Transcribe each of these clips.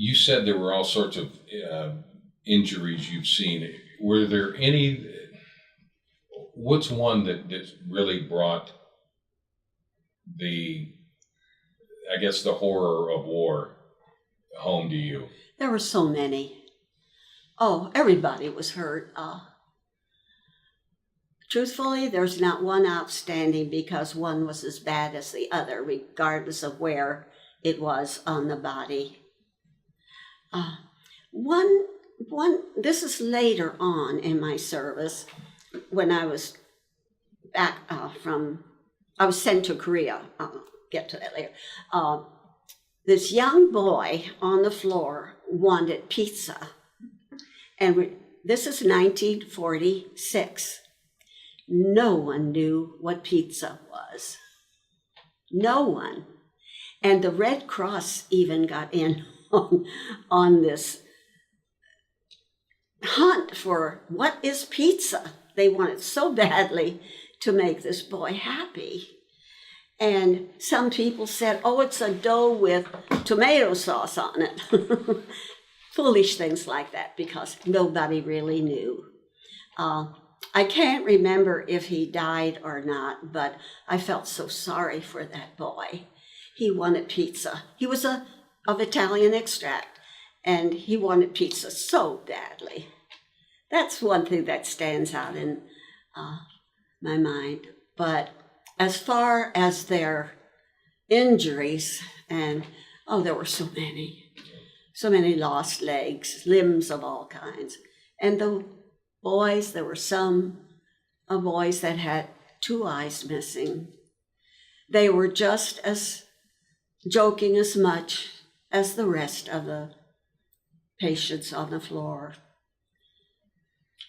You said there were all sorts of injuries you've seen. Were there any? What's one that really brought the, I guess, the horror of war home to you? There were so many. Oh, everybody was hurt. Truthfully, there's not one outstanding because one was as bad as the other, regardless of where it was on the body. This is later on in my service, when I was back I was sent to Korea. I'll get to that later. This young boy on the floor wanted pizza. And this is 1946. No one knew what pizza was. No one. And the Red Cross even got in on this hunt for what is pizza. They wanted so badly to make this boy happy. And some people said, oh, it's a dough with tomato sauce on it. Foolish things like that, because nobody really knew. I can't remember if he died or not, but I felt so sorry for that boy. He wanted pizza. He was of Italian extract, and he wanted pizza so badly. That's one thing that stands out in my mind. But as far as their injuries, and there were so many lost legs, limbs of all kinds. And the boys, there were some boys that had 2 eyes missing. They were just as joking as much as the rest of the patients on the floor.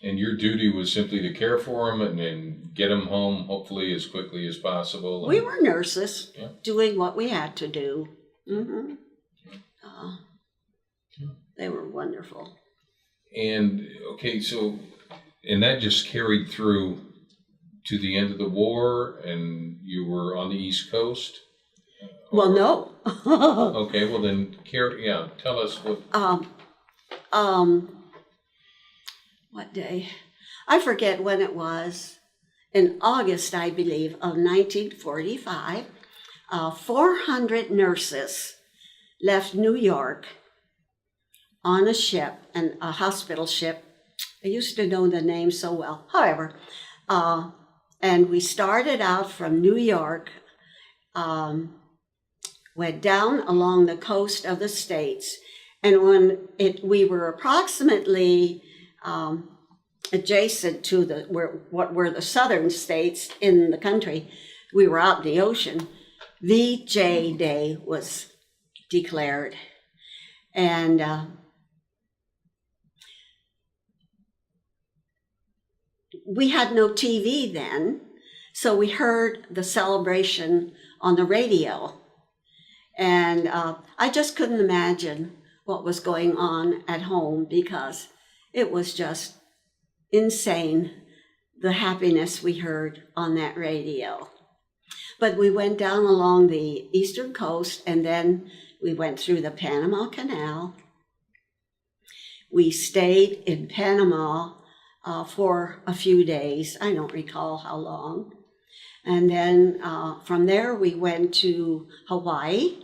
And your duty was simply to care for them and get them home, hopefully, as quickly as possible. We were nurses, doing what we had to do. Mm-hmm. They were wonderful. And, okay, so, and that just carried through to the end of the war, and you were on the East Coast? Well, no. Okay, well then, tell us what... What day? I forget when it was. In August, I believe, of 1945, 400 nurses left New York on a ship, and a hospital ship. I used to know the name so well. However, and we started out from New York, went down along the coast of the States, and when we were approximately adjacent to what were the southern states in the country, we were out in the ocean. VJ Day was declared, and we had no TV then, so we heard the celebration on the radio, and I just couldn't imagine what was going on at home, because it was just insane, the happiness we heard on that radio. But we went down along the eastern coast, and then we went through the Panama Canal. We stayed in Panama for a few days. I don't recall how long. And then from there, we went to Hawaii,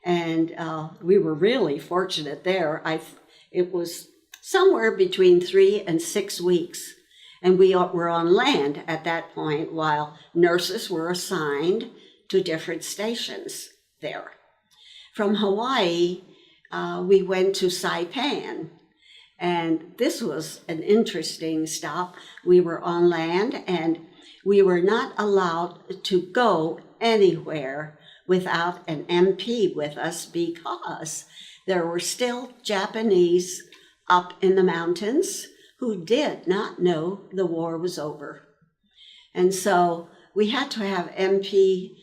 and we were really fortunate there. It was somewhere between 3 and 6 weeks. And we were on land at that point, while nurses were assigned to different stations there. From Hawaii, we went to Saipan. And this was an interesting stop. We were on land, and we were not allowed to go anywhere without an MP with us, because there were still Japanese up in the mountains who did not know the war was over. And so we had to have MP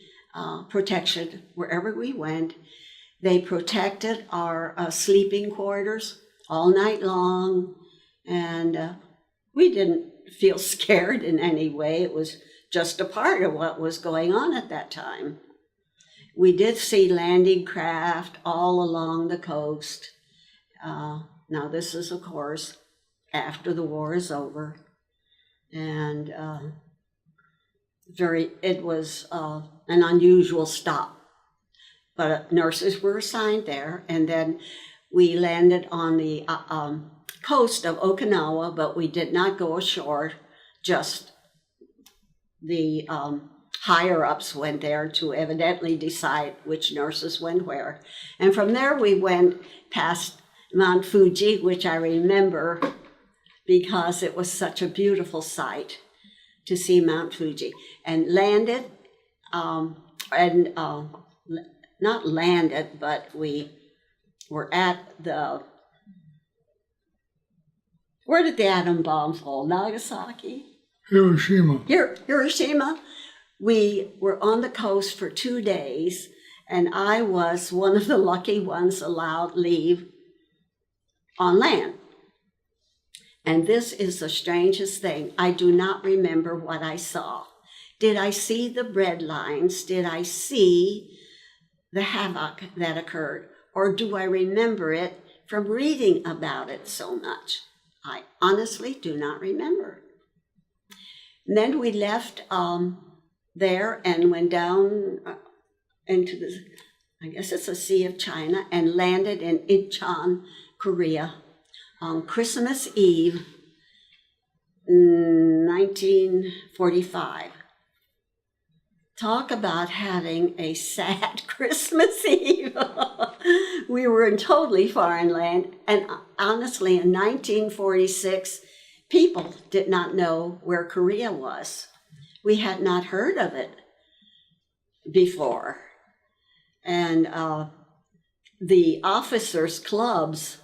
protection wherever we went. They protected our sleeping quarters all night long, and we didn't feel scared in any way. It was just a part of what was going on at that time. We did see landing craft all along the coast, Now this is, of course, after the war is over, and it was an unusual stop. But nurses were assigned there, and then we landed on the coast of Okinawa, but we did not go ashore, just the higher-ups went there to evidently decide which nurses went where. And from there we went past Mount Fuji, which I remember because it was such a beautiful sight to see Mount Fuji, and landed, not landed, but we were at where did the atom bomb fall? Nagasaki? Hiroshima. Hiroshima. We were on the coast for 2 days, and I was one of the lucky ones allowed leave on land. And this is the strangest thing. I do not remember what I saw. Did I see the bread lines? Did I see the havoc that occurred? Or do I remember it from reading about it so much? I honestly do not remember. And then we left there and went down into I guess it's the Sea of China, and landed in Incheon, Korea on Christmas Eve, 1945. Talk about having a sad Christmas Eve. We were in totally foreign land, and honestly, in 1946, people did not know where Korea was. We had not heard of it before. And the officers' clubs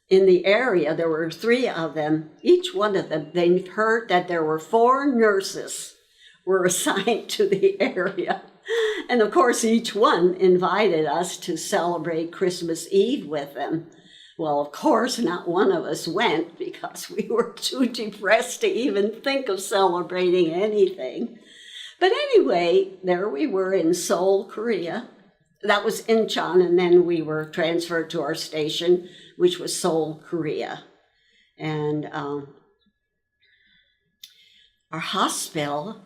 in the area, there were 3 of them, each one of them, they heard that there were 4 nurses were assigned to the area. And of course, each one invited us to celebrate Christmas Eve with them. Well, of course, not one of us went because we were too depressed to even think of celebrating anything. But anyway, there we were in Seoul, Korea. That was Incheon, and then we were transferred to our station, which was Seoul, Korea. And our hospital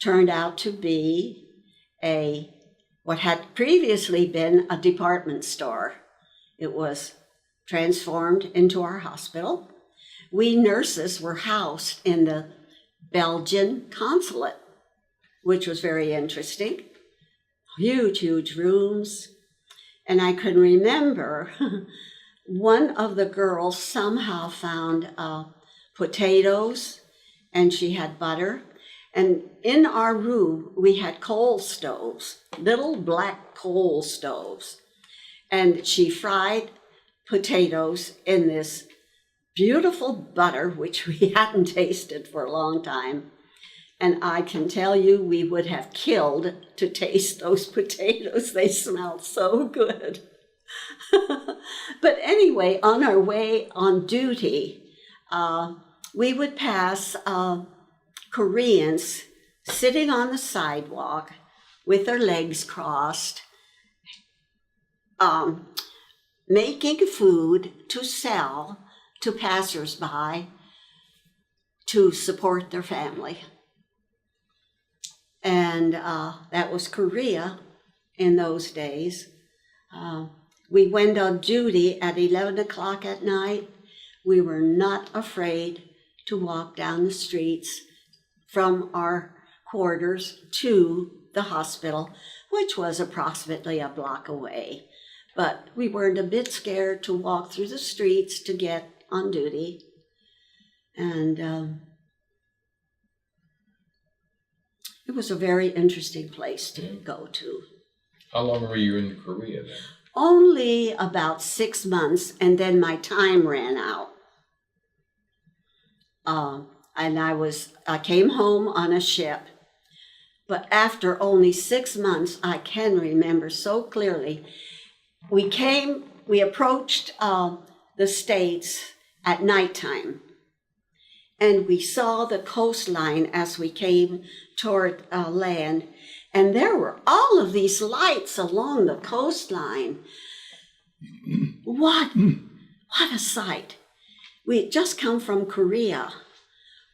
turned out to be what had previously been a department store. It was transformed into our hospital. We nurses were housed in the Belgian consulate, which was very interesting. Huge, huge rooms. And I can remember one of the girls somehow found potatoes, and she had butter. And in our room, we had coal stoves, little black coal stoves. And she fried potatoes in this beautiful butter, which we hadn't tasted for a long time. And I can tell you, we would have killed to taste those potatoes. They smelled so good. But anyway, on our way on duty, we would pass Koreans sitting on the sidewalk with their legs crossed, making food to sell to passersby to support their family. And that was Korea in those days. We went on duty at 11 o'clock at night. We were not afraid to walk down the streets from our quarters to the hospital, which was approximately a block away. But we weren't a bit scared to walk through the streets to get on duty. And it was a very interesting place to go to. How long were you in Korea then? Only about 6 months, and then my time ran out. And I came home on a ship. But after only 6 months, I can remember so clearly, we approached the States at nighttime. And we saw the coastline as we came toward land. And there were all of these lights along the coastline. What what a sight. We had just come from Korea,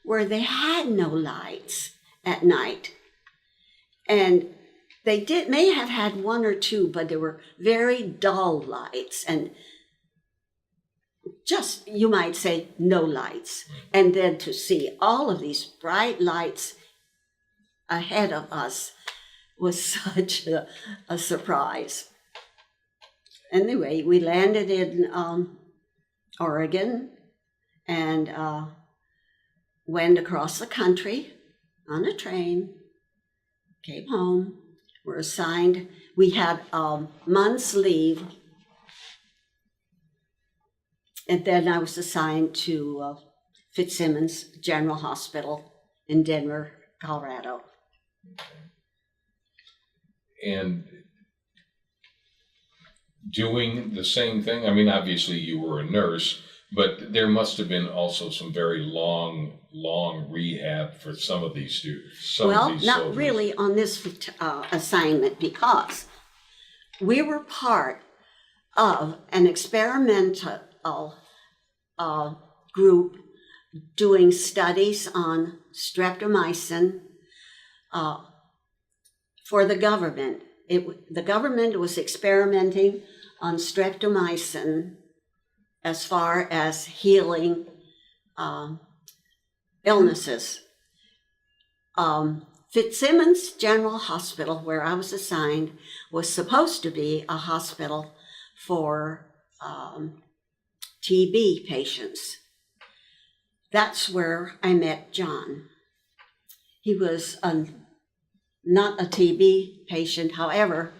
where they had no lights at night. And they may have had one or two, but they were very dull lights and just, you might say, no lights. And then to see all of these bright lights ahead of us was such a surprise. Anyway, we landed in Oregon and went across the country on a train, came home, were assigned, we had a month's leave, and then I was assigned to Fitzsimmons General Hospital in Denver, Colorado. And doing the same thing, I mean, obviously you were a nurse, but there must have been also some very long rehab for some of these students. Well, not really on this assignment, because we were part of an experimental group doing studies on streptomycin for the government. The government was experimenting on streptomycin as far as healing illnesses. Fitzsimmons General Hospital, where I was assigned, was supposed to be a hospital for TB patients. That's where I met John. He was not a TB patient. However,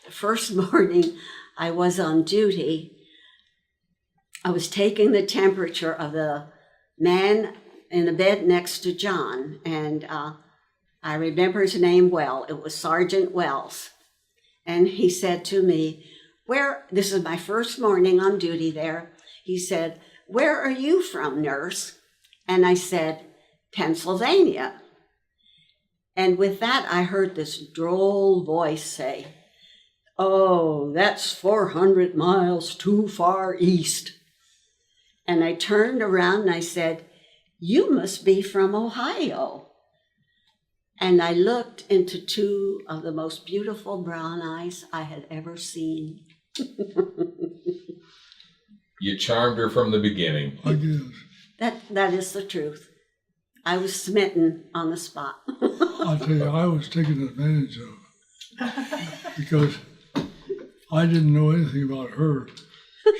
the first morning I was on duty, I was taking the temperature of the man in the bed next to John, and I remember his name well. It was Sergeant Wells. And he said to me, this is my first morning on duty there. He said, "Where are you from, nurse?" And I said, "Pennsylvania." And with that, I heard this droll voice say, "Oh, that's 400 miles too far east." And I turned around and I said, "You must be from Ohio." And I looked into two of the most beautiful brown eyes I had ever seen. You charmed her from the beginning. I guess. That is the truth. I was smitten on the spot. I tell you, I was taken advantage of because I didn't know anything about her.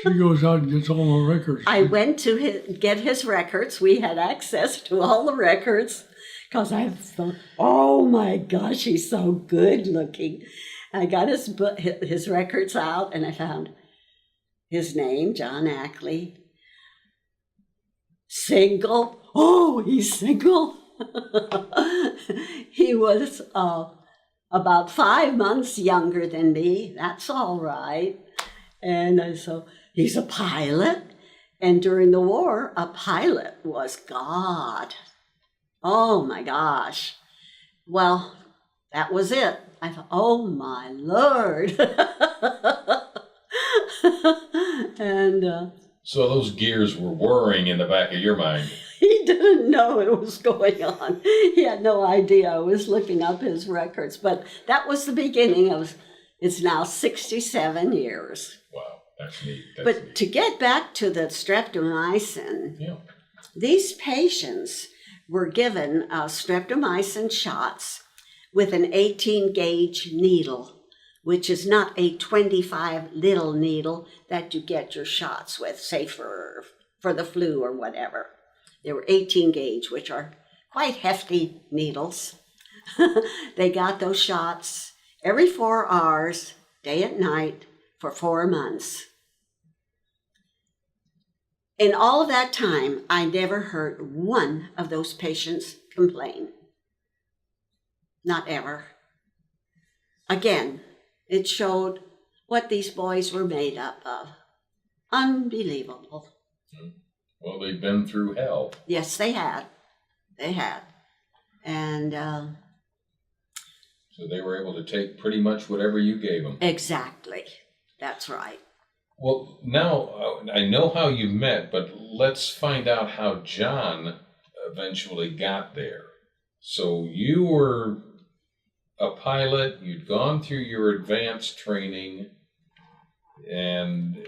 She goes out and gets all the records. I went to get his records. We had access to all the records because I thought, oh my gosh, he's so good looking. I got his records out and I found his name, John Ackley. Single. Oh, he's single. He was about 5 months younger than me. That's all right. And so he's a pilot. And during the war, a pilot was God. Oh my gosh. Well, that was it. I thought, oh my Lord. And so those gears were whirring in the back of your mind. he didn't know it was going on. He had no idea I was looking up his records. But that was the beginning of, it's now 67 years. Wow, that's neat. But to get back to the streptomycin, yeah. These patients were given streptomycin shots with an 18-gauge needle, which is not a 25 little needle that you get your shots with, say for the flu or whatever. They were 18-gauge, which are quite hefty needles. They got those shots every 4 hours, day and night, for 4 months. In all of that time, I never heard one of those patients complain. Not ever. Again, it showed what these boys were made up of. Unbelievable. Well, they've been through hell. Yes, they had. They had. And so they were able to take pretty much whatever you gave them. Exactly. That's right. Well, now I know how you met, but let's find out how John eventually got there. So you were a pilot, you'd gone through your advanced training, and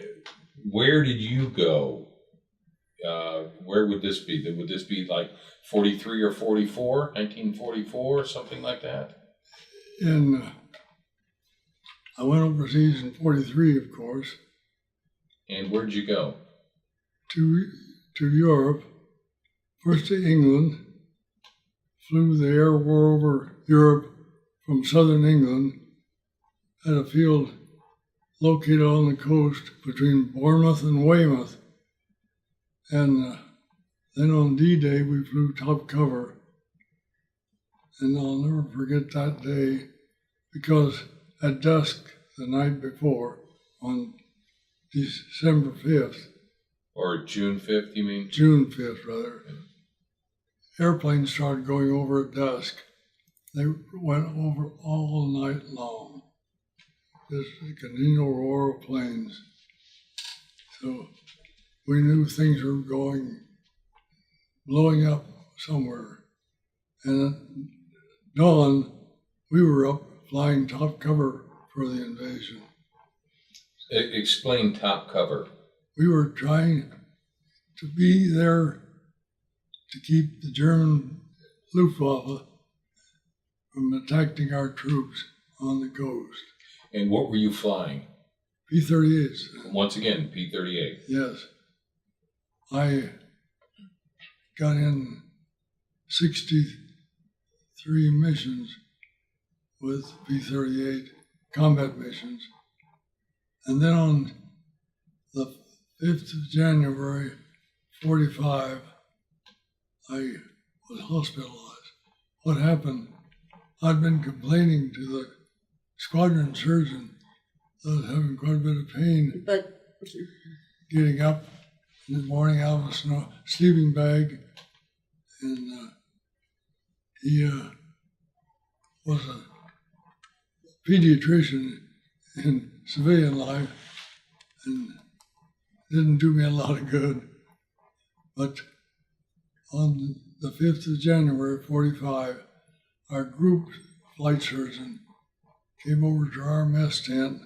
where did you go? Where would this be? Would this be like 43 or 44, 1944, something like that? And I went overseas in 43, of course, And where'd you go? to Europe, first to England, flew the Air War over Europe from southern England at a field located on the coast between Bournemouth and Weymouth. And then on D-Day, we flew top cover. And I'll never forget that day because at dusk the night before, on December 5th, Or June 5th, you mean? June 5th rather, airplanes started going over at dusk. They went over all night long. Just a continual roar of planes. So we knew things were blowing up somewhere. And at dawn, we were up flying top cover for the invasion. Explain top cover. We were trying to be there to keep the German Luftwaffe from attacking our troops on the coast. And what were you flying? P-38s. Once again, P-38. Yes. I got in 63 missions with P-38 combat missions. And then on the 5th of January, 45, I was hospitalized. What happened? I'd been complaining to the squadron surgeon that I was having quite a bit of pain But getting up in the morning out of a sleeping bag. And he was a pediatrician in civilian life and didn't do me a lot of good. But on the 5th of January, 45, our group flight surgeon came over to our mess tent,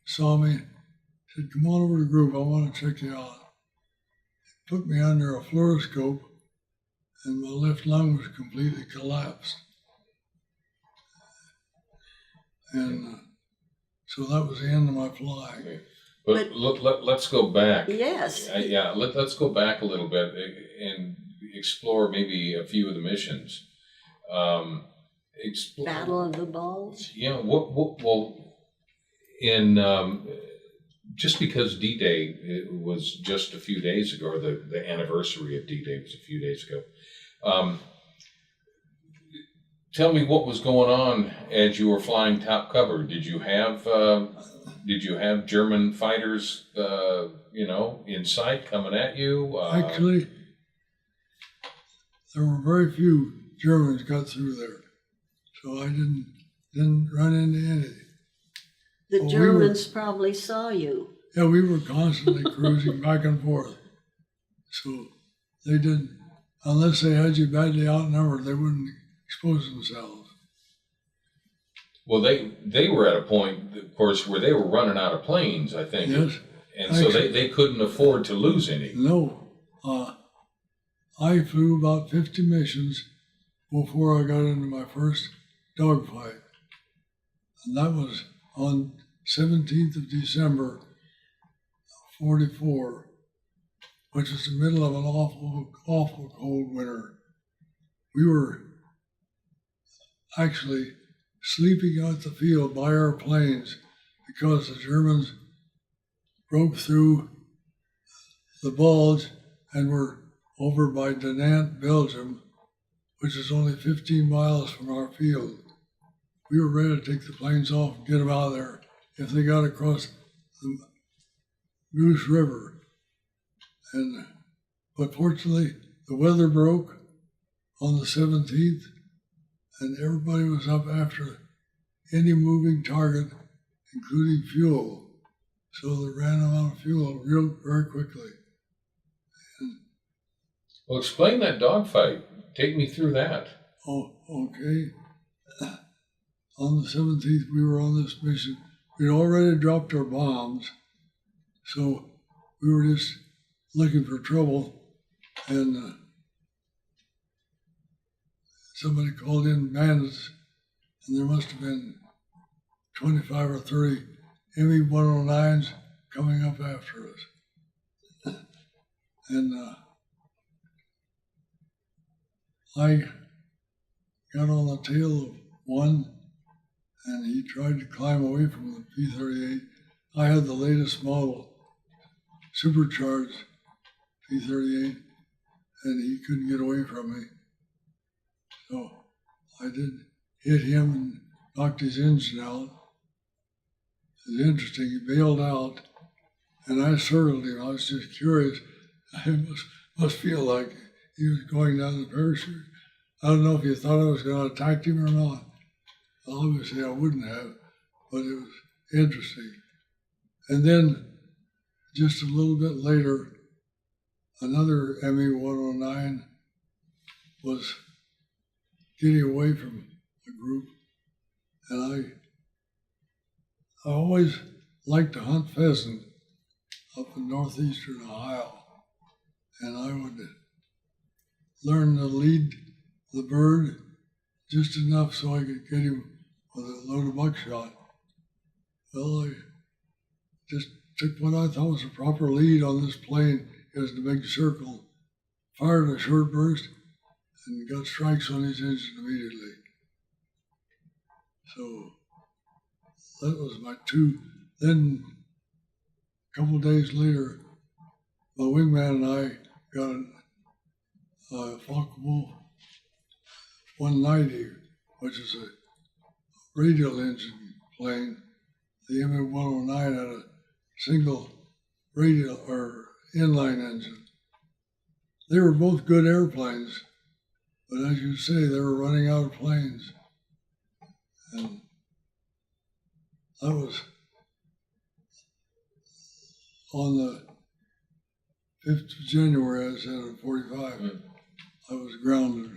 saw me, said, "Come on over to the group, I want to check you out." He put me under a fluoroscope and my left lung was completely collapsed. And so that was the end of my flying. Okay. But let's go back. yes, Let's go back a little bit and explore maybe a few of the missions. Battle of the Bulge. Yeah, just because D-Day was just a few days ago, or the anniversary of D-Day was a few days ago. Tell me what was going on as you were flying top cover. Did you have German fighters, in sight coming at you? Actually, there were very few Germans got through there, so I didn't run into any. The Well, Germans probably saw you. Yeah, we were constantly cruising back and forth, so they didn't, unless they had you badly outnumbered, they wouldn't expose themselves. Well, they were at a point, of course, where they were running out of planes, I think. Yes. And so they couldn't afford to lose any. No, I flew about 50 missions before I got into my first dogfight. And that was on 17th of December, 44, which is the middle of an awful, awful cold winter. We were actually sleeping out the field by our planes because the Germans broke through the Bulge and were over by Dinant, Belgium, which is only 15 miles from our field. We were ready to take the planes off and get them out of there if they got across the Goose River. But fortunately, the weather broke on the 17th, and everybody was up after any moving target, including fuel. So they ran out of fuel very quickly. Well, explain that dogfight. Take me through that. Oh, okay. On the 17th, we were on this mission. We'd already dropped our bombs, so we were just looking for trouble. And somebody called in bandits, and there must have been 25 or 30 ME-109s coming up after us. And I got on the tail of one, and he tried to climb away from the P-38. I had the latest model, supercharged P-38, and he couldn't get away from me. So I did hit him and knocked his engine out. It was interesting, he bailed out, and I circled him. I was just curious. I must feel like he was going down the parachute. I don't know if he thought I was going to attack him or not. Obviously, I wouldn't have, but it was interesting. And then, just a little bit later, another ME-109 was getting away from the group, and I always liked to hunt pheasant up in northeastern Ohio, and I would learn to lead the bird just enough so I could get him with a load of buckshot. Well, I just took what I thought was a proper lead on this plane. It was the big circle, fired a short burst, and got strikes on his engine immediately. So that was my two. Then a couple of days later, my wingman and I got a Focke-Wulf 190, which is a radial engine plane. The ME-109 had a single radial or inline engine. They were both good airplanes, but as you say, they were running out of planes. And that was on the 5th of January, I said, of 45. I was grounded.